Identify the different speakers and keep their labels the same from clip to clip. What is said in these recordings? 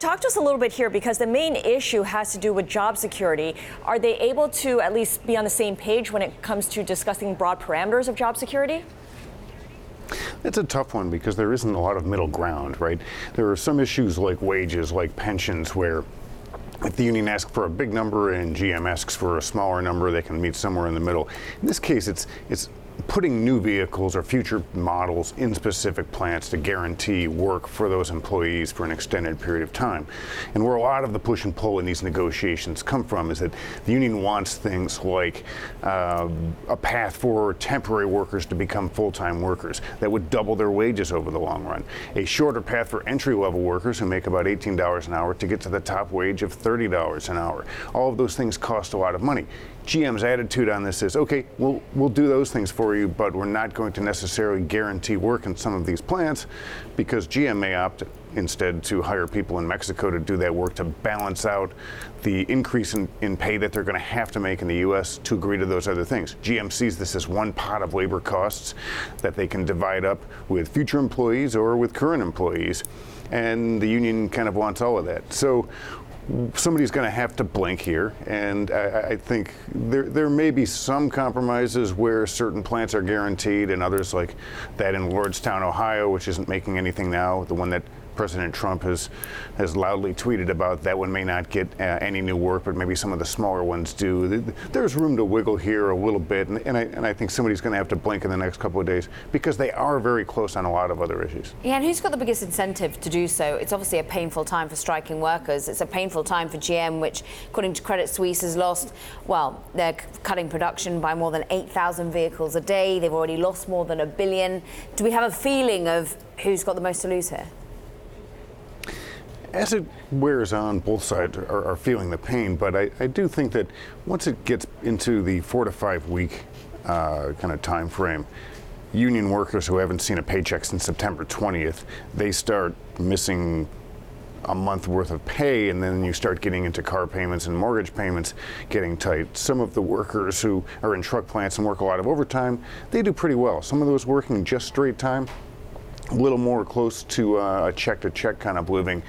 Speaker 1: Talk to us a little bit here, because the main issue has to do with job security. Are they able to at least be on the same page when it comes to discussing broad parameters of job security?
Speaker 2: It's a tough one because there isn't a lot of middle ground, right? There are some issues like wages, like pensions, where if the union asks for a big number and GM asks for a smaller number, they can meet somewhere in the middle. In this case, it's putting new vehicles or future models in specific plants to guarantee work for those employees for an extended period of time. And where a lot of the push and pull in these negotiations come from is that the union wants things like a path for temporary workers to become full-time workers that would double their wages over the long run, a shorter path for entry-level workers who make about $18 an hour to get to the top wage of $30 an hour. All of those things cost a lot of money. GM's attitude on this is, okay, we'll do those things for you, but we're not going to necessarily guarantee work in some of these plants, because GM may opt instead to hire people in Mexico to do that work to balance out the increase in pay that they're going to have to make in the U.S. to agree to those other things. GM sees this as one pot of labor costs that they can divide up with future employees or with current employees, and the union kind of wants all of that. So somebody's going to have to blink here, and I think there may be some compromises where certain plants are guaranteed and others, like that in Lordstown, Ohio, which isn't making anything now, the one that President Trump has loudly tweeted about. That one may not get any new work, but maybe some of the smaller ones do. There's room to wiggle here a little bit, and I think somebody's going to have to blink in the next couple of days, because they are very close on a lot of other issues.
Speaker 1: Yeah, and who's got the biggest incentive to do so? It's obviously a painful time for striking workers. It's a painful time for GM, which, according to Credit Suisse, has lost, well, they're cutting production by more than 8,000 vehicles a day. They've already lost more than $1 billion. Do we have a feeling of who's got the most to lose here?
Speaker 2: As it wears on, both sides are feeling the pain, but I do think that once it gets into the 4 to 5 week kind of time frame, union workers who haven't seen a paycheck since September 20th, they start missing a month worth of pay, and then you start getting into car payments and mortgage payments getting tight. Some of the workers who are in truck plants and work a lot of overtime, they do pretty well. Some of those working just straight time, a little more close to a check-to-check kind of living,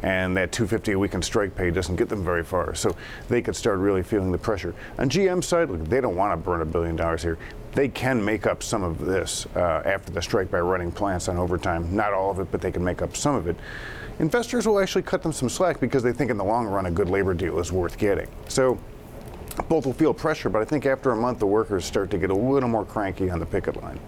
Speaker 2: and that $250 a week in strike pay doesn't get them very far. So they could start really feeling the pressure. On GM's side, look, they don't want to burn $1 billion here. They can make up some of this after the strike by running plants on overtime. Not all of it, but they can make up some of it. Investors will actually cut them some slack because they think in the long run a good labor deal is worth getting. So both will feel pressure, but I think after a month the workers start to get a little more cranky on the picket line.